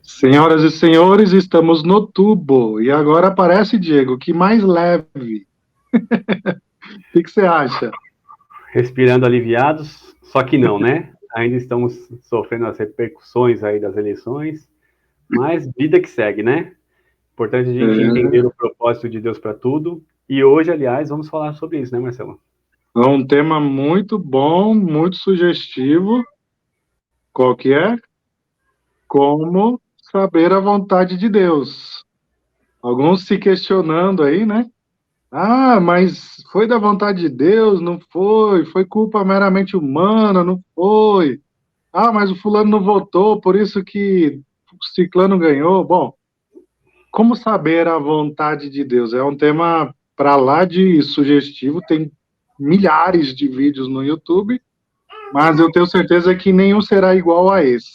Senhoras e senhores, estamos no tubo. E agora aparece, Diego, que mais leve. O que você acha? Respirando aliviados, só que não, né? Ainda estamos sofrendo as repercussões aí das eleições, mas vida que segue, né? Importante a gente É, entender o propósito de Deus para tudo. E hoje, aliás, vamos falar sobre isso, né, Marcelo? é um tema muito bom, muito sugestivo. Qual que é? Como saber a vontade de Deus. Alguns se questionando aí, né? Ah, mas foi da vontade de Deus? Não foi? Foi culpa meramente humana? Não foi? Ah, mas o fulano não votou, por isso que o ciclano ganhou. Bom, como saber a vontade de Deus? É um tema para lá de sugestivo, tem milhares de vídeos no YouTube, mas eu tenho certeza que nenhum será igual a esse.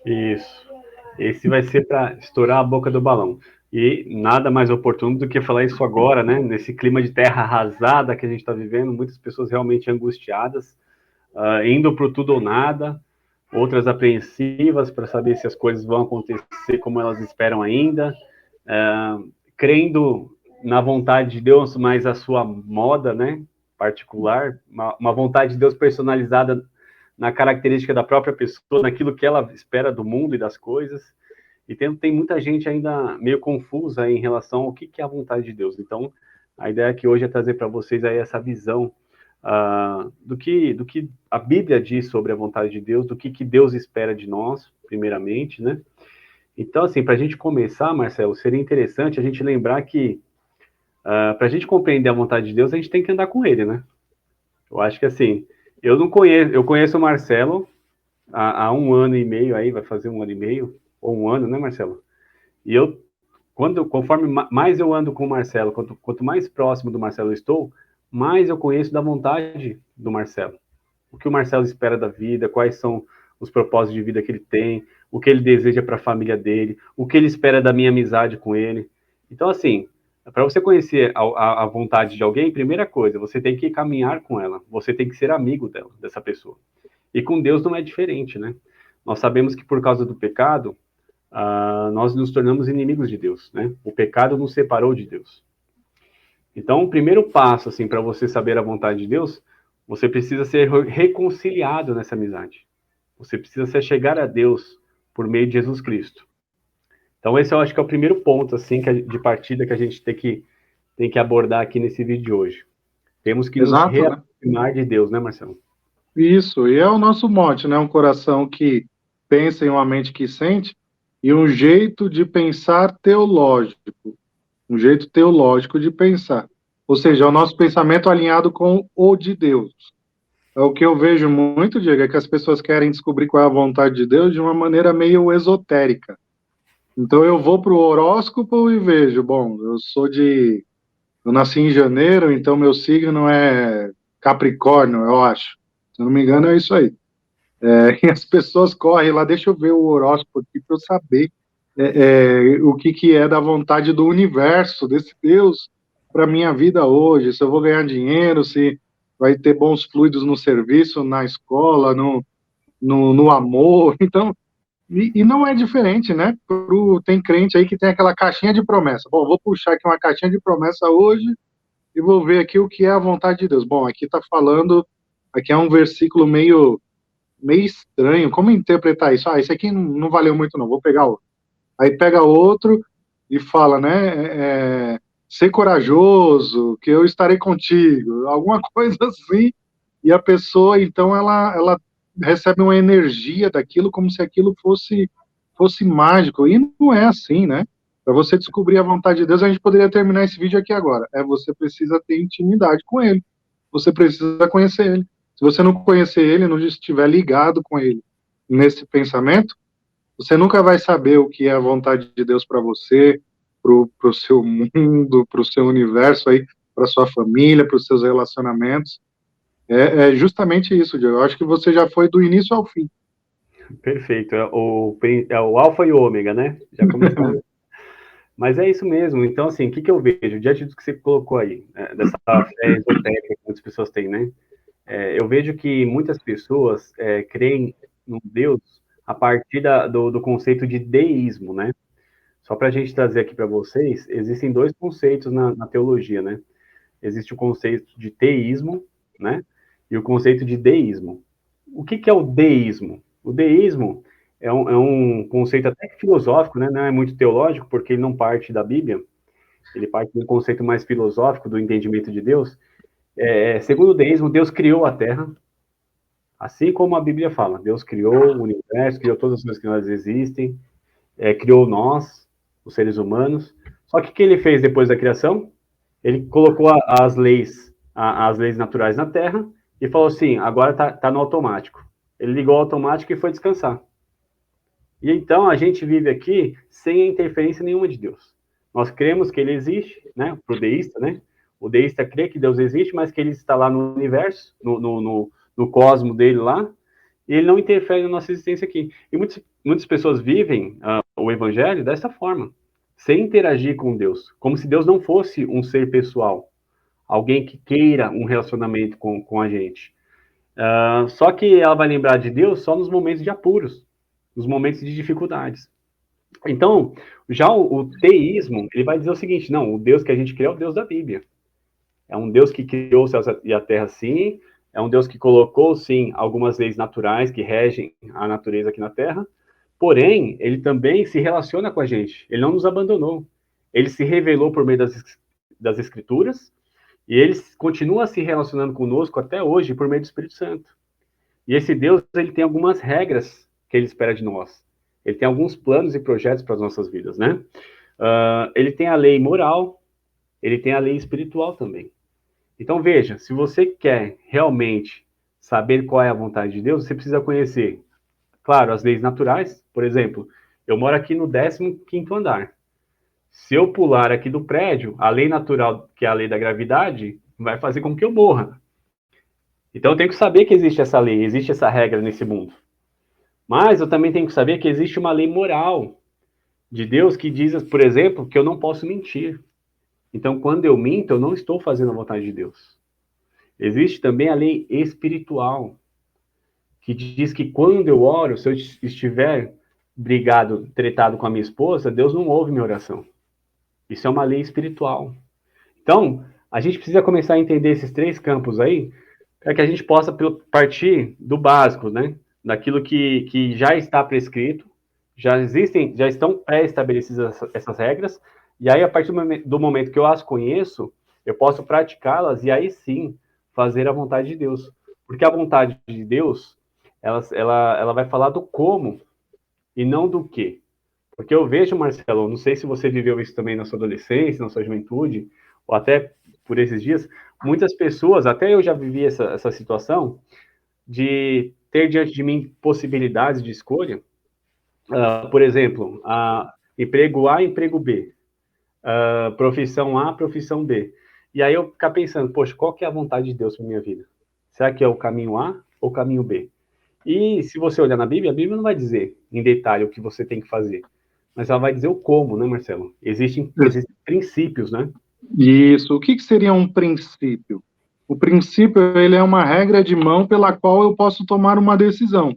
Isso. Esse vai ser para estourar a boca do balão. E nada mais oportuno do que falar isso agora, né? Nesse clima de terra arrasada que a gente está vivendo, muitas pessoas realmente angustiadas, indo para o tudo ou nada, outras apreensivas para saber se as coisas vão acontecer como elas esperam ainda, crendo na vontade de Deus, mas a sua moda, né, particular, uma vontade de Deus personalizada na característica da própria pessoa, naquilo que ela espera do mundo e das coisas. E tem muita gente ainda meio confusa em relação ao que é a vontade de Deus. Então, a ideia aqui hoje é trazer para vocês aí essa visão do que a Bíblia diz sobre a vontade de Deus, do que Deus espera de nós, primeiramente, né? Então, assim, para a gente começar, Marcelo, seria interessante a gente lembrar que para a gente compreender a vontade de Deus, a gente tem que andar com Ele, né? Eu acho que assim, eu conheço o Marcelo há um ano e meio aí, vai fazer um ano e meio, ou um ano, né, Marcelo? E conforme mais eu ando com o Marcelo, quanto mais próximo do Marcelo eu estou, mais eu conheço da vontade do Marcelo. O que o Marcelo espera da vida, quais são os propósitos de vida que ele tem, o que ele deseja para a família dele, o que ele espera da minha amizade com ele. Então, assim, para você conhecer a vontade de alguém, primeira coisa, você tem que caminhar com ela, você tem que ser amigo dela, dessa pessoa. E com Deus não é diferente, né? Nós sabemos que por causa do pecado, nós nos tornamos inimigos de Deus, né? O pecado nos separou de Deus. Então, o primeiro passo, assim, para você saber a vontade de Deus, você precisa ser reconciliado nessa amizade. Você precisa se chegar a Deus por meio de Jesus Cristo. Então, esse eu acho que é o primeiro ponto, assim, de partida que a gente tem que abordar aqui nesse vídeo de hoje. Temos que nos Exato, né? reaproximar de Deus, né, Marcelo? Isso, e é o nosso mote, né? Um coração que pensa em uma mente que sente e um jeito de pensar teológico, um jeito teológico de pensar. Ou seja, é o nosso pensamento alinhado com o de Deus. É o que eu vejo muito, Diego, é que as pessoas querem descobrir qual é a vontade de Deus de uma maneira meio esotérica. Então eu vou para o horóscopo e vejo, bom, eu nasci em janeiro, então meu signo é Capricórnio, eu acho. Se eu não me engano, é isso aí. E as pessoas correm lá, deixa eu ver o horóscopo aqui para eu saber o que é da vontade do universo, desse Deus, para minha vida hoje, se eu vou ganhar dinheiro, se vai ter bons fluidos no serviço, na escola, no amor. Então, e não é diferente, né? Tem crente aí que tem aquela caixinha de promessa. Bom, vou puxar aqui uma caixinha de promessa hoje e vou ver aqui o que é a vontade de Deus. Bom, aqui está falando, aqui é um versículo meio estranho. Como interpretar isso? Ah, esse aqui não valeu muito, não. Vou pegar outro. Aí pega outro e fala, né? Ser corajoso, que eu estarei contigo, alguma coisa assim. E a pessoa, então, ela recebe uma energia daquilo como se aquilo fosse mágico. E não é assim, né? Para você descobrir a vontade de Deus, a gente poderia terminar esse vídeo aqui agora. Você precisa ter intimidade com Ele. Você precisa conhecer Ele. Se você não conhecer Ele, não estiver ligado com Ele nesse pensamento, você nunca vai saber o que é a vontade de Deus para você, para o seu mundo, para o seu universo aí, para sua família, para os seus relacionamentos. É justamente isso, Diego. Eu acho que você já foi do início ao fim. Perfeito. É o alfa e o ômega, né? Já começamos. Mas é isso mesmo. Então, assim, o que eu vejo diante do que você colocou aí, né, dessa fé esotérica que muitas pessoas têm, né? Eu vejo que muitas pessoas creem num Deus a partir do conceito de deísmo, né? Só para a gente trazer aqui para vocês, existem dois conceitos na teologia, né? Existe o conceito de teísmo, né? E o conceito de deísmo. O que é o deísmo? O deísmo é um conceito até que filosófico, né? Não é muito teológico, porque ele não parte da Bíblia, ele parte de um conceito mais filosófico do entendimento de Deus. Segundo o deísmo, Deus criou a Terra, assim como a Bíblia fala. Deus criou o universo, criou todas as coisas que nós existem, criou nós, os seres humanos. Só que o que ele fez depois da criação? Ele colocou as leis naturais na Terra e falou assim, agora tá no automático. Ele ligou o automático e foi descansar. E então a gente vive aqui sem a interferência nenhuma de Deus. Nós cremos que ele existe, né? Pro deísta, né? O deísta crê que Deus existe, mas que ele está lá no universo, no cosmo dele lá, e ele não interfere na nossa existência aqui. E muitas pessoas vivem o evangelho dessa forma, sem interagir com Deus, como se Deus não fosse um ser pessoal, alguém que queira um relacionamento com a gente. Só que ela vai lembrar de Deus só nos momentos de apuros, nos momentos de dificuldades. Então, já o teísmo, ele vai dizer o seguinte, não, o Deus que a gente crê é o Deus da Bíblia. É um Deus que criou os céus e a terra, sim, é um Deus que colocou, sim, algumas leis naturais que regem a natureza aqui na Terra, porém, ele também se relaciona com a gente, ele não nos abandonou. Ele se revelou por meio das Escrituras, e ele continua se relacionando conosco até hoje por meio do Espírito Santo. E esse Deus, ele tem algumas regras que ele espera de nós. Ele tem alguns planos e projetos para as nossas vidas, né? Ele tem a lei moral, ele tem a lei espiritual também. Então, veja, se você quer realmente saber qual é a vontade de Deus, você precisa conhecer, claro, as leis naturais. Por exemplo, eu moro aqui no 15º andar. Se eu pular aqui do prédio, a lei natural, que é a lei da gravidade, vai fazer com que eu morra. Então, eu tenho que saber que existe essa lei, existe essa regra nesse mundo. Mas eu também tenho que saber que existe uma lei moral de Deus que diz, por exemplo, que eu não posso mentir. Então, quando eu minto, eu não estou fazendo a vontade de Deus. Existe também a lei espiritual, que diz que quando eu oro, se eu estiver brigado, tretado com a minha esposa, Deus não ouve minha oração. Isso é uma lei espiritual. Então, a gente precisa começar a entender esses três campos aí, para que a gente possa partir do básico, né? Daquilo que já está prescrito, já estão pré-estabelecidas essas regras, e aí, a partir do momento que eu as conheço, eu posso praticá-las e aí sim fazer a vontade de Deus. Porque a vontade de Deus, ela vai falar do como e não do que. Porque eu vejo, Marcelo, não sei se você viveu isso também na sua adolescência, na sua juventude, ou até por esses dias, muitas pessoas, até eu já vivi essa situação, de ter diante de mim possibilidades de escolha, por exemplo, emprego A, emprego B, profissão A, profissão B. E aí eu ficar pensando, poxa, qual que é a vontade de Deus para minha vida? Será que é o caminho A ou o caminho B? E se você olhar na Bíblia, a Bíblia não vai dizer em detalhe o que você tem que fazer, mas ela vai dizer o como, né, Marcelo? Existem princípios, né? Isso. O que seria um princípio? O princípio, ele é uma regra de mão pela qual eu posso tomar uma decisão.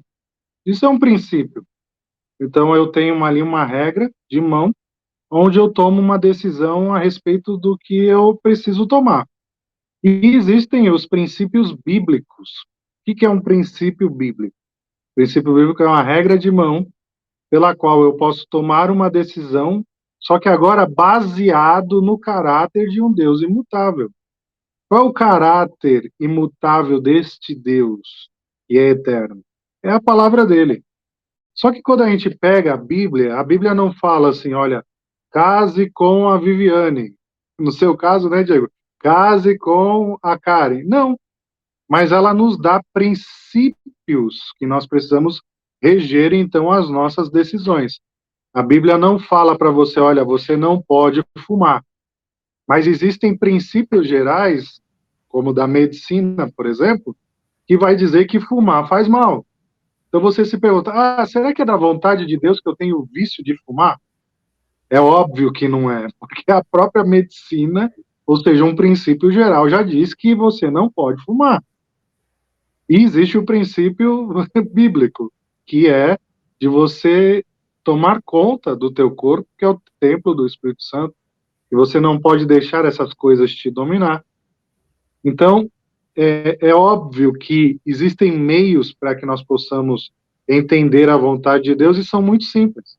Isso é um princípio. Então, eu tenho ali uma regra de mão onde eu tomo uma decisão a respeito do que eu preciso tomar. E existem os princípios bíblicos. O que é um princípio bíblico? O princípio bíblico é uma regra de mão pela qual eu posso tomar uma decisão, só que agora baseado no caráter de um Deus imutável. Qual é o caráter imutável deste Deus, que é eterno? É a palavra dele. Só que quando a gente pega a Bíblia não fala assim, olha, case com a Viviane. No seu caso, né, Diego? Case com a Karen. Não, mas ela nos dá princípios que nós precisamos reger, então, as nossas decisões. A Bíblia não fala para você, olha, você não pode fumar. Mas existem princípios gerais, como da medicina, por exemplo, que vai dizer que fumar faz mal. Então você se pergunta, será que é da vontade de Deus que eu tenho o vício de fumar? É óbvio que não é, porque a própria medicina, ou seja, um princípio geral, já diz que você não pode fumar. E existe o princípio bíblico, que é de você tomar conta do teu corpo, que é o templo do Espírito Santo, e você não pode deixar essas coisas te dominar. Então, é óbvio que existem meios para que nós possamos entender a vontade de Deus, e são muito simples.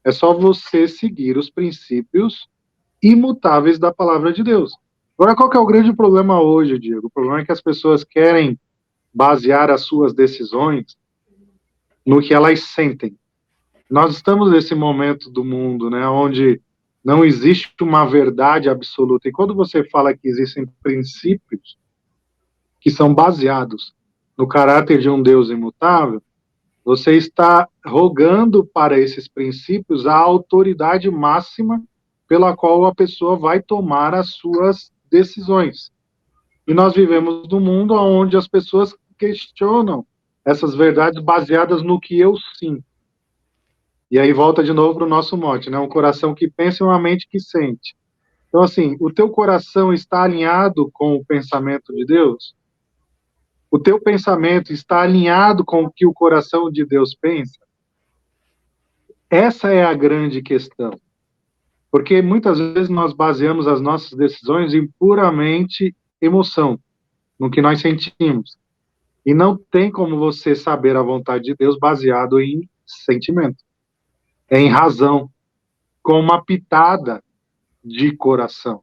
É só você seguir os princípios imutáveis da palavra de Deus. Agora, qual que é o grande problema hoje, Diego? O problema é que as pessoas querem basear as suas decisões no que elas sentem. Nós estamos nesse momento do mundo, né, onde não existe uma verdade absoluta. E quando você fala que existem princípios que são baseados no caráter de um Deus imutável, você está rogando para esses princípios a autoridade máxima pela qual a pessoa vai tomar as suas decisões. E nós vivemos num mundo onde as pessoas questionam essas verdades baseadas no que eu sinto. E aí volta de novo para o nosso mote, né? Um coração que pensa e uma mente que sente. Então, assim, o teu coração está alinhado com o pensamento de Deus? O teu pensamento está alinhado com o que o coração de Deus pensa? Essa é a grande questão. Porque muitas vezes nós baseamos as nossas decisões em puramente emoção, no que nós sentimos. E não tem como você saber a vontade de Deus baseado em sentimento, em razão, com uma pitada de coração.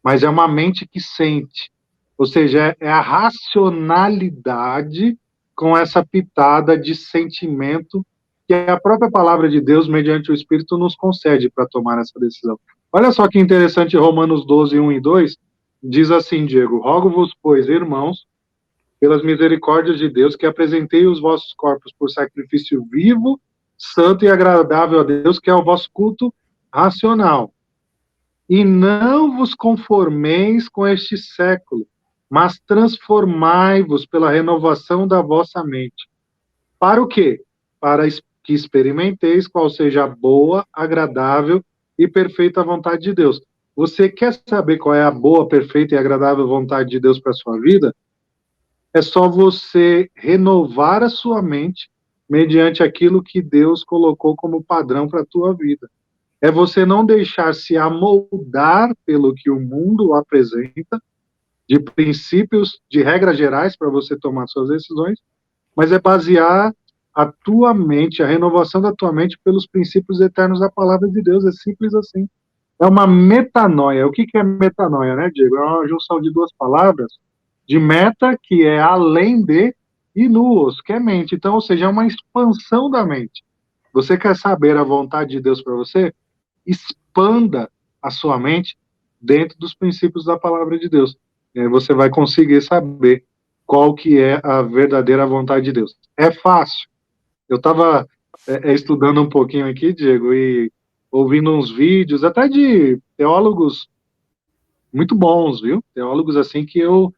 Mas é uma mente que sente. Ou seja, é a racionalidade com essa pitada de sentimento que a própria palavra de Deus, mediante o Espírito, nos concede para tomar essa decisão. Olha só que interessante, Romanos 12, 1 e 2, diz assim, Diego: rogo-vos, pois, irmãos, pelas misericórdias de Deus, que apresentei os vossos corpos por sacrifício vivo, santo e agradável a Deus, que é o vosso culto racional. E não vos conformeis com este século, mas transformai-vos pela renovação da vossa mente. Para o quê? Para que experimenteis qual seja a boa, agradável e perfeita vontade de Deus. Você quer saber qual é a boa, perfeita e agradável vontade de Deus para a sua vida? É só você renovar a sua mente mediante aquilo que Deus colocou como padrão para a tua vida. É você não deixar se amoldar pelo que o mundo apresenta, de princípios, de regras gerais para você tomar suas decisões, mas é basear a tua mente, a renovação da tua mente pelos princípios eternos da palavra de Deus. É simples assim. É uma metanoia. O que é metanoia, né, Diego? É uma junção de duas palavras, de meta, que é além de, e nuos, que é mente. Então, ou seja, é uma expansão da mente. Você quer saber a vontade de Deus para você? Expanda a sua mente dentro dos princípios da palavra de Deus. Você vai conseguir saber qual que é a verdadeira vontade de Deus. É fácil. Eu estava estudando um pouquinho aqui, Diego, e ouvindo uns vídeos, até de teólogos muito bons, viu? Teólogos assim que eu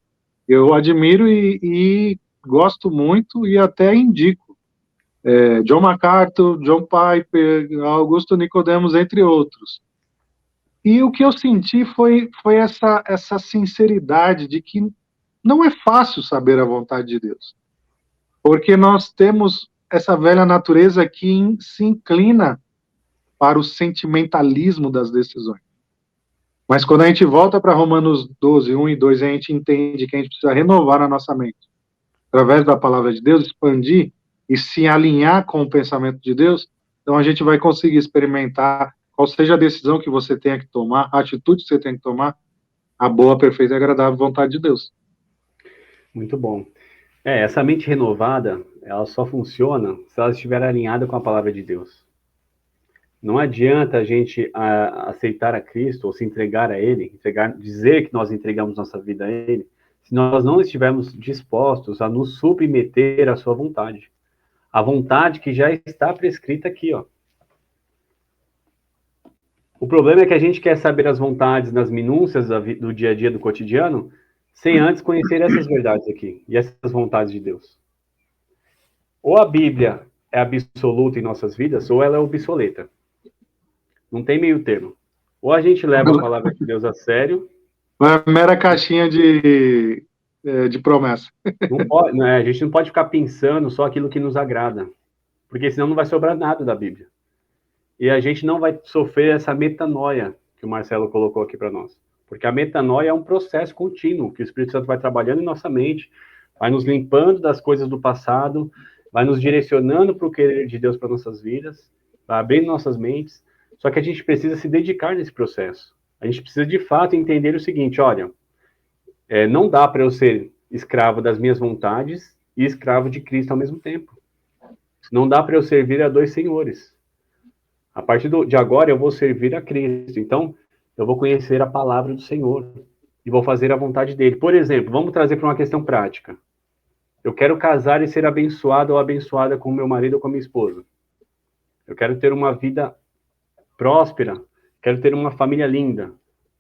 admiro e gosto muito e até indico. John MacArthur, John Piper, Augusto Nicodemos, entre outros. E o que eu senti foi essa sinceridade de que não é fácil saber a vontade de Deus. Porque nós temos essa velha natureza que se inclina para o sentimentalismo das decisões. Mas quando a gente volta para Romanos 12, 1 e 2, a gente entende que a gente precisa renovar a nossa mente. Através da palavra de Deus, expandir e se alinhar com o pensamento de Deus, então a gente vai conseguir experimentar qual seja a decisão que você tenha que tomar, a atitude que você tem que tomar, a boa, perfeita e agradável vontade de Deus. Muito bom. Essa mente renovada, ela só funciona se ela estiver alinhada com a palavra de Deus. Não adianta a gente aceitar a Cristo ou se entregar a Ele, dizer que nós entregamos nossa vida a Ele, se nós não estivermos dispostos a nos submeter à sua vontade. A vontade que já está prescrita aqui, ó. O problema é que a gente quer saber as vontades nas minúcias do dia a dia, do cotidiano, sem antes conhecer essas verdades aqui, e essas vontades de Deus. Ou a Bíblia é absoluta em nossas vidas, ou ela é obsoleta. Não tem meio termo. Ou a gente leva a palavra de Deus a sério... É uma mera caixinha de promessa. Não pode, a gente não pode ficar pensando só aquilo que nos agrada. porque senão não vai sobrar nada da Bíblia. E a gente não vai sofrer essa metanoia que o Marcelo colocou aqui para nós. Porque a metanoia é um processo contínuo, que o Espírito Santo vai trabalhando em nossa mente, vai nos limpando das coisas do passado, vai nos direcionando para o querer de Deus para nossas vidas, vai abrindo nossas mentes. Só que a gente precisa se dedicar nesse processo. A gente precisa, de fato, entender o seguinte, olha, não dá para eu ser escravo das minhas vontades e escravo de Cristo ao mesmo tempo. Não dá para eu servir a dois senhores. A partir de agora, eu vou servir a Cristo. Então, eu vou conhecer a palavra do Senhor e vou fazer a vontade dele. Por exemplo, vamos trazer para uma questão prática. Eu quero casar e ser abençoado ou abençoada com meu marido ou com minha esposa. Eu quero ter uma vida próspera. Quero ter uma família linda.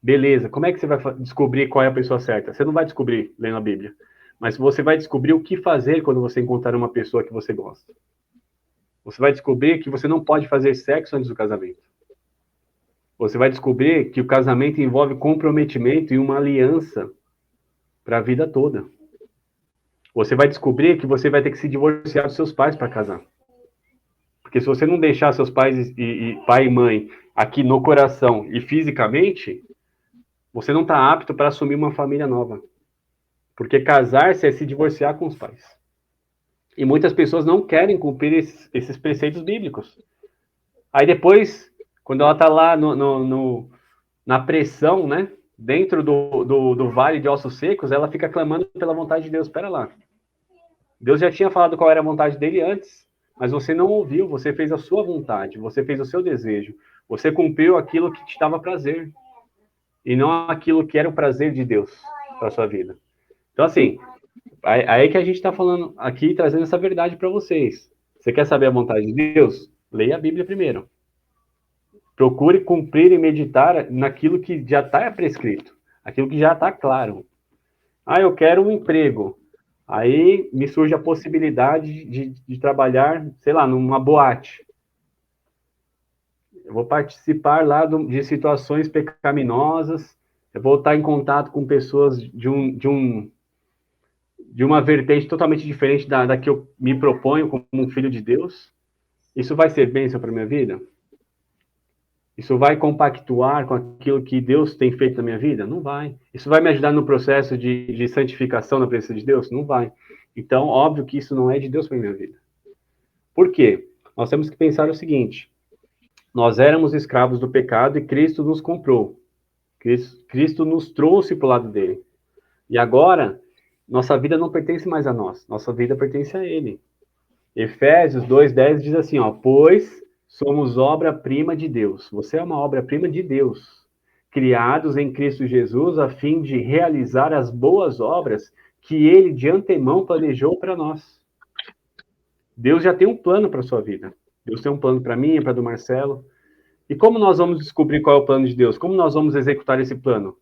Beleza. Como é que você vai descobrir qual é a pessoa certa? Você não vai descobrir lendo a Bíblia. Mas você vai descobrir o que fazer quando você encontrar uma pessoa que você gosta. Você vai descobrir que você não pode fazer sexo antes do casamento. Você vai descobrir que o casamento envolve comprometimento e uma aliança para a vida toda. Você vai descobrir que você vai ter que se divorciar dos seus pais para casar. Porque se você não deixar seus pais pai e mãe aqui no coração e fisicamente, você não está apto para assumir uma família nova. Porque casar-se é se divorciar com os pais. E muitas pessoas não querem cumprir esses preceitos bíblicos. Aí depois, quando ela está lá na pressão, né, dentro do vale de ossos secos, ela fica clamando pela vontade de Deus. Espera lá. Deus já tinha falado qual era a vontade dele antes, mas você não ouviu, você fez a sua vontade, você fez o seu desejo, você cumpriu aquilo que te dava prazer, e não aquilo que era o prazer de Deus para a sua vida. Então, assim, aí que a gente está falando aqui, trazendo essa verdade para vocês. Você quer saber a vontade de Deus? Leia a Bíblia primeiro. Procure cumprir e meditar naquilo que já está prescrito, aquilo que já está claro. Ah, eu quero um emprego. Aí me surge a possibilidade de trabalhar, sei lá, numa boate. Eu vou participar lá de situações pecaminosas, eu vou estar em contato com pessoas de uma vertente totalmente diferente da que eu me proponho como um filho de Deus. Isso vai ser bênção para a minha vida? Isso vai compactuar com aquilo que Deus tem feito na minha vida? Não vai. Isso vai me ajudar no processo de santificação na presença de Deus? Não vai. Então, óbvio que isso não é de Deus para a minha vida. Por quê? Nós temos que pensar o seguinte: nós éramos escravos do pecado e Cristo nos comprou. Cristo nos trouxe para o lado dele. E agora, nossa vida não pertence mais a nós. Nossa vida pertence a Ele. Efésios 2:10 diz assim, ó, pois somos obra-prima de Deus. Você é uma obra-prima de Deus, criados em Cristo Jesus a fim de realizar as boas obras que Ele de antemão planejou para nós. Deus já tem um plano para a sua vida. Deus tem um plano para mim e para do Marcelo. E como nós vamos descobrir qual é o plano de Deus? Como nós vamos executar esse plano?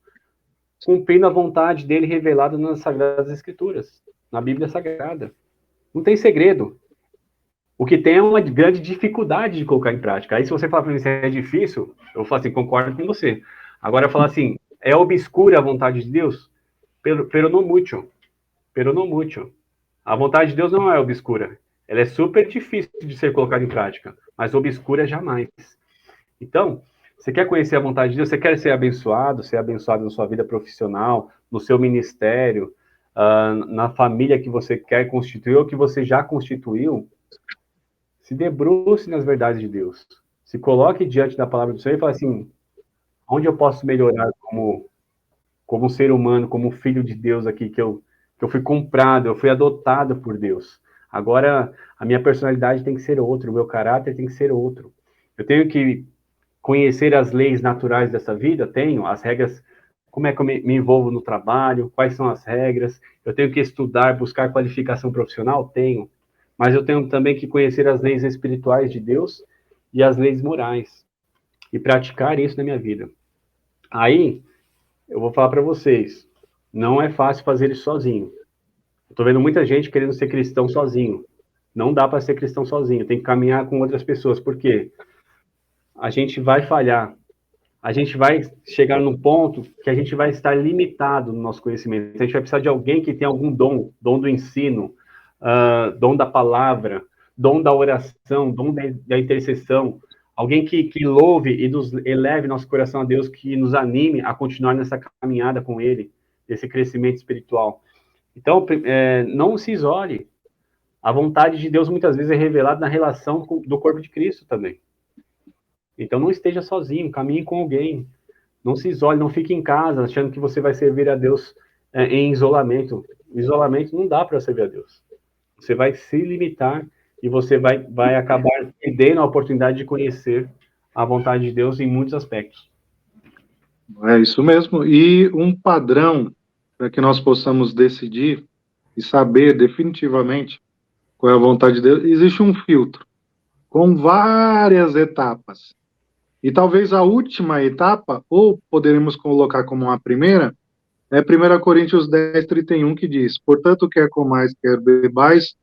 Cumprindo a vontade dele revelada nas Sagradas Escrituras, na Bíblia Sagrada. Não tem segredo. O que tem é uma grande dificuldade de colocar em prática. Aí, se você falar para mim que é difícil, eu vou falar assim, concordo com você. Agora, falar assim, é obscura a vontade de Deus? Pero no mucho. Pero no mucho. A vontade de Deus não é obscura. Ela é super difícil de ser colocada em prática, mas obscura jamais. Então, você quer conhecer a vontade de Deus? Você quer ser abençoado na sua vida profissional, no seu ministério, na família que você quer constituir ou que você já constituiu? Se debruce nas verdades de Deus. Se coloque diante da palavra do Senhor e fale assim, onde eu posso melhorar como ser humano, como filho de Deus aqui, que eu fui comprado, eu fui adotado por Deus. Agora, a minha personalidade tem que ser outra, o meu caráter tem que ser outro. Eu tenho que conhecer as leis naturais dessa vida? Tenho. As regras, como é que eu me envolvo no trabalho? Quais são as regras? Eu tenho que estudar, buscar qualificação profissional? Tenho. Mas eu tenho também que conhecer as leis espirituais de Deus e as leis morais. E praticar isso na minha vida. Aí, eu vou falar para vocês, não é fácil fazer isso sozinho. Eu tô vendo muita gente querendo ser cristão sozinho. Não dá para ser cristão sozinho, tem que caminhar com outras pessoas. Por quê? A gente vai falhar. A gente vai chegar num ponto que a gente vai estar limitado no nosso conhecimento. A gente vai precisar de alguém que tenha algum dom do ensino, dom da palavra, dom da oração, dom da intercessão, alguém que louve e nos eleve nosso coração a Deus, que nos anime a continuar nessa caminhada com Ele, nesse crescimento espiritual. Então, não se isole. A vontade de Deus muitas vezes é revelada na relação do corpo de Cristo também. Então, não esteja sozinho, caminhe com alguém. Não se isole, não fique em casa achando que você vai servir a Deus em isolamento. Isolamento não dá para servir a Deus. Você vai se limitar e você vai acabar perdendo a oportunidade de conhecer a vontade de Deus em muitos aspectos. É isso mesmo. E um padrão para que nós possamos decidir e saber definitivamente qual é a vontade de Deus, existe um filtro com várias etapas. E talvez a última etapa, ou poderemos colocar como a primeira, é 1 Coríntios 10:31, que diz: portanto, quer comais, quer bebais,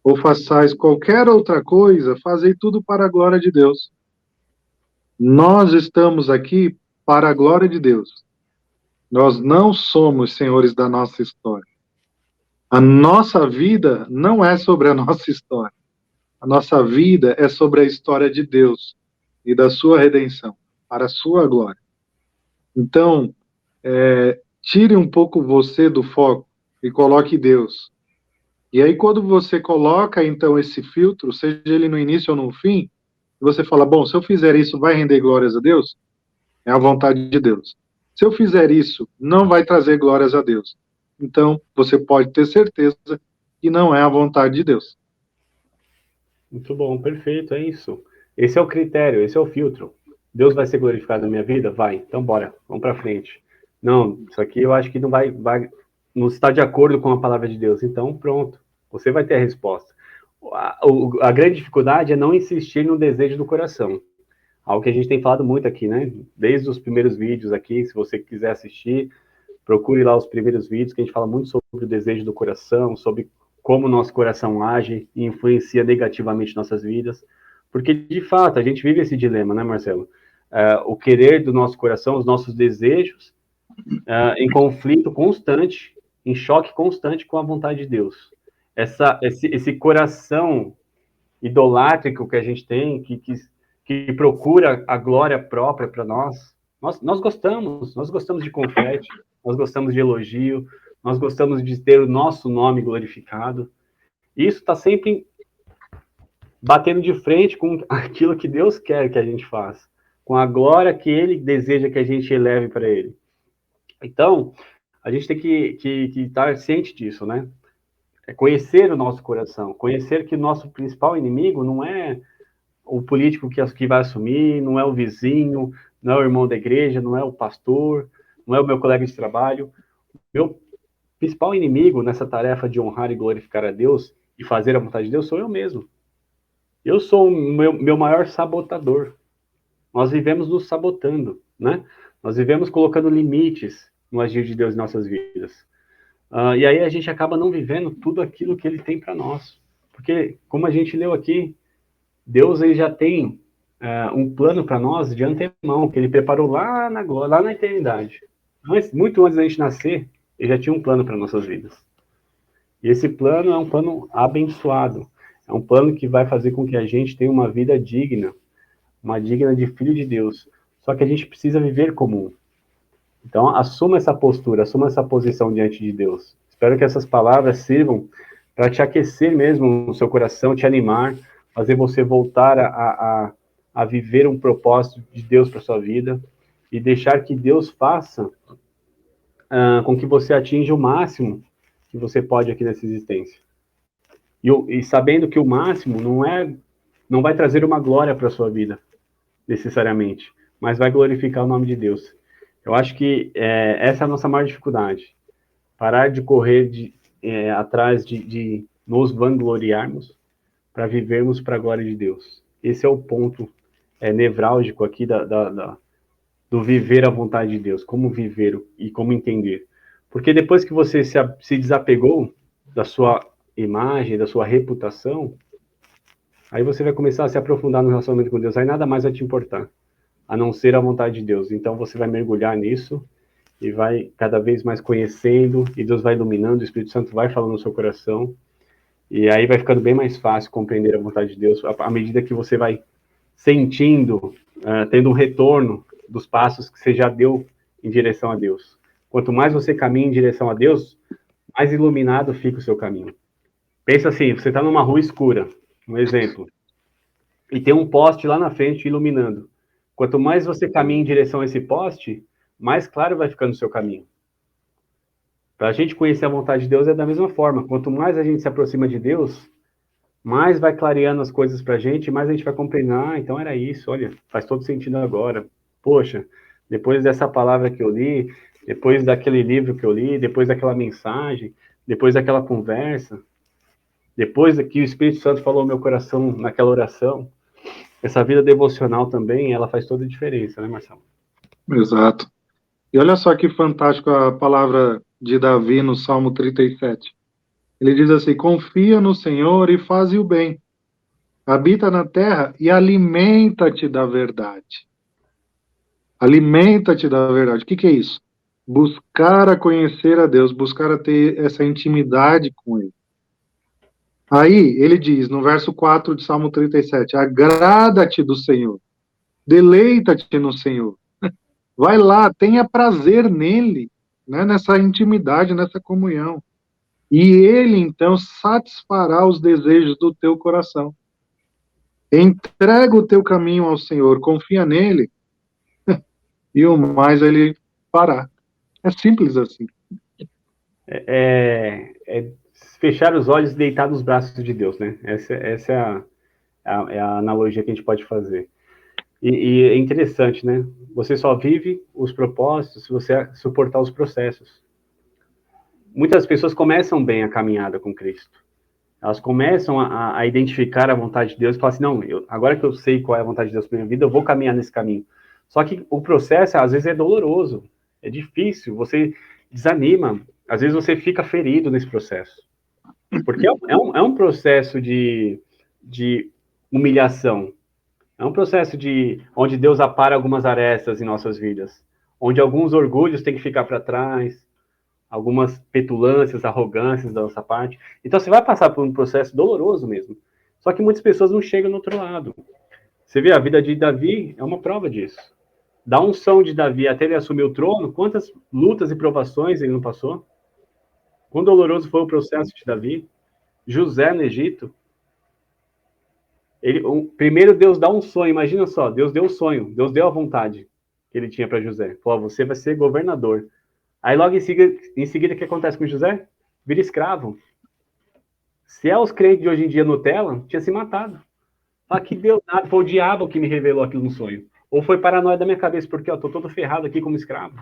ou façais qualquer outra coisa, fazei tudo para a glória de Deus. Nós estamos aqui para a glória de Deus. Nós não somos senhores da nossa história. A nossa vida não é sobre a nossa história. A nossa vida é sobre a história de Deus e da sua redenção, para a sua glória. Então, tire um pouco você do foco e coloque Deus. E aí, quando você coloca, então, esse filtro, seja ele no início ou no fim, você fala, bom, se eu fizer isso, vai render glórias a Deus? É a vontade de Deus. Se eu fizer isso, não vai trazer glórias a Deus. Então, você pode ter certeza que não é a vontade de Deus. Muito bom, perfeito, é isso. Esse é o critério, esse é o filtro. Deus vai ser glorificado na minha vida? Vai, então bora, vamos para frente. Não, isso aqui eu acho que não está de acordo com a palavra de Deus. Então, pronto, você vai ter a resposta. A grande dificuldade é não insistir no desejo do coração. Algo que a gente tem falado muito aqui, né? Desde os primeiros vídeos aqui, se você quiser assistir, procure lá os primeiros vídeos, que a gente fala muito sobre o desejo do coração, sobre como o nosso coração age e influencia negativamente nossas vidas. Porque, de fato, a gente vive esse dilema, né, Marcelo? O querer do nosso coração, os nossos desejos, em conflito constante, em choque constante com a vontade de Deus. Esse coração idolátrico que a gente tem, que procura a glória própria para nós. Nós gostamos de confete, nós gostamos de elogio, nós gostamos de ter o nosso nome glorificado. Isso está sempre batendo de frente com aquilo que Deus quer que a gente faça, com a glória que Ele deseja que a gente eleve para Ele. Então, a gente tem que estar ciente disso, né? É conhecer o nosso coração, conhecer que o nosso principal inimigo não é o político que vai assumir, não é o vizinho, não é o irmão da igreja, não é o pastor, não é o meu colega de trabalho. Meu principal inimigo nessa tarefa de honrar e glorificar a Deus e fazer a vontade de Deus sou eu mesmo. Eu sou o meu maior sabotador. Nós vivemos nos sabotando, né? Nós vivemos colocando limites no agir de Deus em nossas vidas. E aí a gente acaba não vivendo tudo aquilo que Ele tem para nós. Porque, como a gente leu aqui, Deus ele já tem um plano para nós de antemão, que Ele preparou lá na eternidade. Muito antes da gente nascer, Ele já tinha um plano para nossas vidas. E esse plano é um plano abençoado. É um plano que vai fazer com que a gente tenha uma vida digna, uma digna de filho de Deus. Só que a gente precisa viver como um. Então, assuma essa postura, assuma essa posição diante de Deus. Espero que essas palavras sirvam para te aquecer mesmo no seu coração, te animar, fazer você voltar a viver um propósito de Deus para sua vida e deixar que Deus faça com que você atinja o máximo que você pode aqui nessa existência. E sabendo que o máximo não vai trazer uma glória para a sua vida, necessariamente, mas vai glorificar o nome de Deus. Eu acho que essa é a nossa maior dificuldade. Parar de correr atrás de nos vangloriarmos para vivermos para a glória de Deus. Esse é o ponto nevrálgico aqui do viver a vontade de Deus. Como viver e como entender. Porque depois que você se desapegou da sua imagem, da sua reputação, aí você vai começar a se aprofundar no relacionamento com Deus. Aí nada mais vai te importar, a não ser a vontade de Deus. Então você vai mergulhar nisso e vai cada vez mais conhecendo, e Deus vai iluminando, o Espírito Santo vai falando no seu coração, E aí vai ficando bem mais fácil compreender a vontade de Deus, à medida que você vai sentindo, tendo um retorno dos passos que você já deu em direção a Deus. Quanto mais você caminha em direção a Deus, mais iluminado fica o seu caminho. Pensa assim, você está numa rua escura, um exemplo, e tem um poste lá na frente iluminando. Quanto mais você caminha em direção a esse poste, mais claro vai ficando o seu caminho. Para a gente conhecer a vontade de Deus é da mesma forma. Quanto mais a gente se aproxima de Deus, mais vai clareando as coisas para a gente, mais a gente vai compreender, então era isso, olha, faz todo sentido agora. Poxa, depois dessa palavra que eu li, depois daquele livro que eu li, depois daquela mensagem, depois daquela conversa, depois que o Espírito Santo falou ao meu coração naquela oração, essa vida devocional também, ela faz toda a diferença, né, Marcelo? Exato. E olha só que fantástico a palavra de Davi no Salmo 37. Ele diz assim: confia no Senhor e faze o bem. Habita na terra e alimenta-te da verdade. Alimenta-te da verdade. O que é isso? Buscar a conhecer a Deus, buscar a ter essa intimidade com Ele. Aí ele diz, no verso 4 de Salmo 37, agrada-te do Senhor, deleita-te no Senhor. Vai lá, tenha prazer nele, né, nessa intimidade, nessa comunhão. E ele, então, satisfará os desejos do teu coração. Entrega o teu caminho ao Senhor, confia nele, e o mais ele fará. É simples assim. É fechar os olhos e deitar nos braços de Deus, né? Essa é a analogia que a gente pode fazer. E é interessante, né? Você só vive os propósitos se você suportar os processos. Muitas pessoas começam bem a caminhada com Cristo. Elas começam a identificar a vontade de Deus e falam assim, não, agora que eu sei qual é a vontade de Deus para minha vida, eu vou caminhar nesse caminho. Só que o processo, às vezes, é doloroso, é difícil, você desanima, às vezes você fica ferido nesse processo. Porque é um processo de humilhação, é um processo onde Deus apara algumas arestas em nossas vidas, onde alguns orgulhos têm que ficar para trás, algumas petulâncias, arrogâncias da nossa parte. Então você vai passar por um processo doloroso mesmo. Só que muitas pessoas não chegam no outro lado. Você vê, a vida de Davi é uma prova disso. Da unção de Davi até ele assumir o trono, quantas lutas e provações ele não passou? Quão doloroso foi o processo de Davi? José no Egito. Primeiro Deus dá um sonho, imagina só, Deus deu o sonho, Deus deu a vontade que ele tinha para José. Falou, você vai ser governador. Aí logo em seguida, o que acontece com José? Vira escravo. Se é os crentes de hoje em dia Nutella, tinha se matado. Fala que deu nada, foi o diabo que me revelou aquilo no sonho. Ou foi paranoia da minha cabeça, porque eu tô todo ferrado aqui como escravo.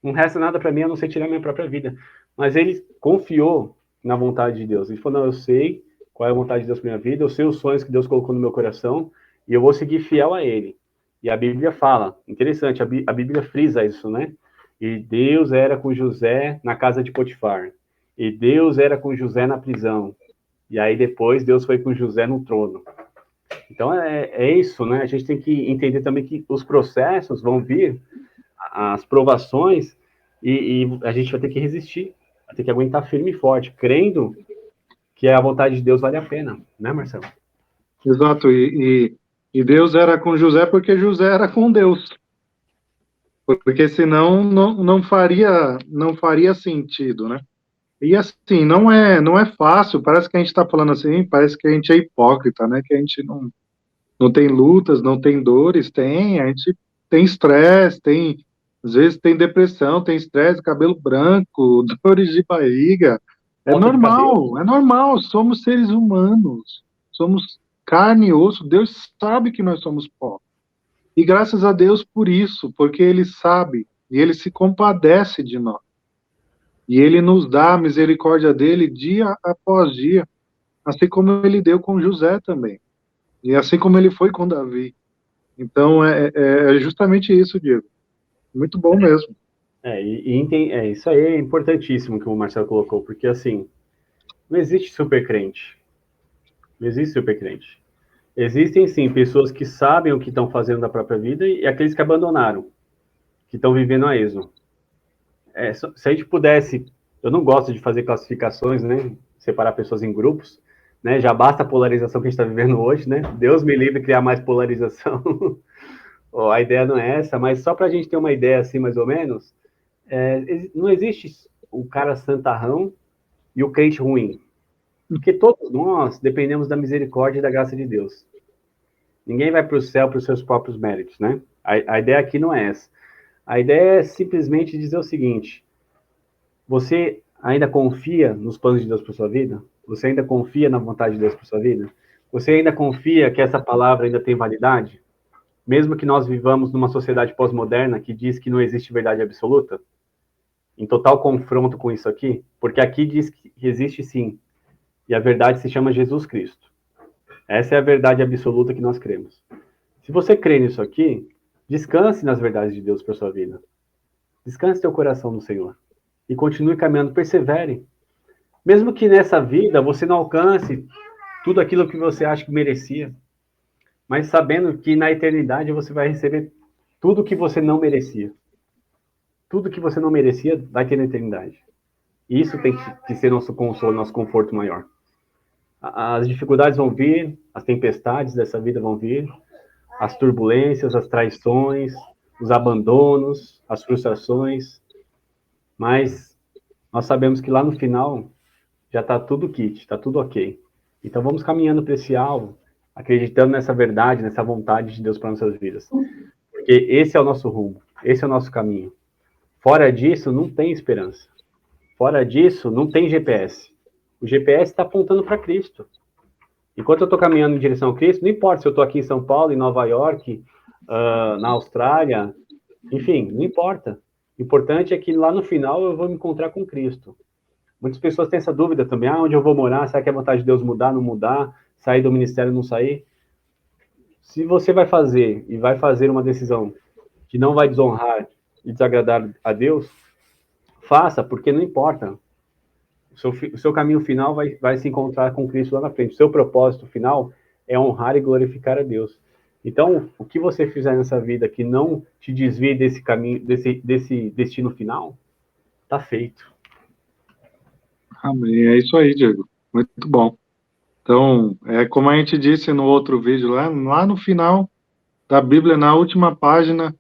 Não resta nada para mim a não ser tirar minha própria vida. Mas ele confiou na vontade de Deus. Ele falou, não, eu sei qual é a vontade de Deus para minha vida, eu sei os sonhos que Deus colocou no meu coração, e eu vou seguir fiel a ele. E a Bíblia fala, interessante, a Bíblia frisa isso, né? E Deus era com José na casa de Potifar. E Deus era com José na prisão. E aí depois Deus foi com José no trono. Então é isso, né? A gente tem que entender também que os processos vão vir, as provações, e a gente vai ter que resistir, vai ter que aguentar firme e forte, crendo que a vontade de Deus vale a pena, né, Marcelo? Exato, e Deus era com José porque José era com Deus. Porque senão não faria sentido, né? E assim, não é fácil, parece que a gente está falando assim, parece que a gente é hipócrita, né? Que a gente não tem lutas, não tem dores, a gente tem estresse, às vezes tem depressão, tem estresse, cabelo branco, dores de barriga. Falta de cabelo. É normal, somos seres humanos, somos carne e osso, Deus sabe que nós somos pó. E graças a Deus por isso, porque Ele sabe e Ele se compadece de nós. E Ele nos dá a misericórdia dele dia após dia, assim como Ele deu com José também. E assim como Ele foi com Davi. Então é justamente isso, Diego. Muito bom mesmo. Isso aí é importantíssimo que o Marcelo colocou, porque assim, não existe super crente. Não existe super crente. Existem sim pessoas que sabem o que estão fazendo da própria vida e aqueles que abandonaram, que estão vivendo a esmo. Se a gente pudesse, eu não gosto de fazer classificações, né? separar pessoas em grupos, né? Já basta a polarização que a gente está vivendo hoje, né? Deus me livre de criar mais polarização. A ideia não é essa, mas só para a gente ter uma ideia assim, mais ou menos, não existe o cara santarrão e o crente ruim, porque todos nós dependemos da misericórdia e da graça de Deus. Ninguém vai para o céu por seus próprios méritos, né? A ideia aqui não é essa. A ideia é simplesmente dizer o seguinte: você ainda confia nos planos de Deus para sua vida? Você ainda confia na vontade de Deus para sua vida? Você ainda confia que essa palavra ainda tem validade? Mesmo que nós vivamos numa sociedade pós-moderna que diz que não existe verdade absoluta, em total confronto com isso aqui, porque aqui diz que existe sim, e a verdade se chama Jesus Cristo. Essa é a verdade absoluta que nós cremos. Se você crê nisso aqui, descanse nas verdades de Deus para sua vida. Descanse teu coração no Senhor. E continue caminhando, persevere. Mesmo que nessa vida você não alcance tudo aquilo que você acha que merecia, mas sabendo que na eternidade você vai receber tudo que você não merecia. Tudo que você não merecia vai ter na eternidade. E isso tem que ser nosso consolo, nosso conforto maior. As dificuldades vão vir, as tempestades dessa vida vão vir, as turbulências, as traições, os abandonos, as frustrações, mas nós sabemos que lá no final já está tudo kit, está tudo ok. Então vamos caminhando para esse alvo, acreditando nessa verdade, nessa vontade de Deus para nossas vidas. Porque esse é o nosso rumo, esse é o nosso caminho. Fora disso, não tem esperança. Fora disso, não tem GPS. O GPS está apontando para Cristo. Enquanto eu estou caminhando em direção a Cristo, não importa se eu estou aqui em São Paulo, em Nova York, na Austrália, enfim, não importa. O importante é que lá no final eu vou me encontrar com Cristo. Muitas pessoas têm essa dúvida também, onde eu vou morar, será que é a vontade de Deus mudar, não mudar, sair do ministério, não sair? Se você vai fazer uma decisão que não vai desonrar e desagradar a Deus, faça, porque não importa. O seu caminho final vai se encontrar com Cristo lá na frente. O seu propósito final é honrar e glorificar a Deus. Então, o que você fizer nessa vida que não te desvie desse caminho, desse destino final, tá feito. Amém. É isso aí, Diego. Muito bom. Então, como a gente disse no outro vídeo, lá no final da Bíblia, na última página,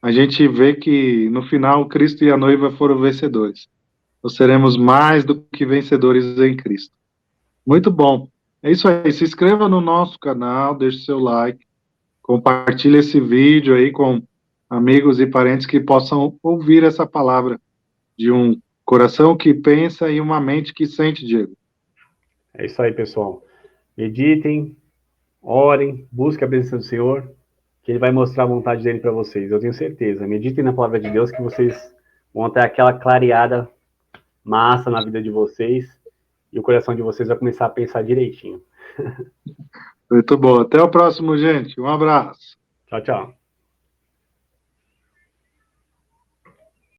a gente vê que no final Cristo e a noiva foram vencedores. Nós seremos mais do que vencedores em Cristo. Muito bom. É isso aí. Se inscreva no nosso canal, deixe seu like, compartilhe esse vídeo aí com amigos e parentes que possam ouvir essa palavra de um coração que pensa e uma mente que sente, Diego. É isso aí, pessoal. Meditem, orem, busquem a presença do Senhor, que Ele vai mostrar a vontade dele para vocês. Eu tenho certeza. Meditem na palavra de Deus que vocês vão ter aquela clareada massa na vida de vocês e o coração de vocês vai começar a pensar direitinho. Muito bom. Até o próximo, gente. Um abraço. Tchau, tchau.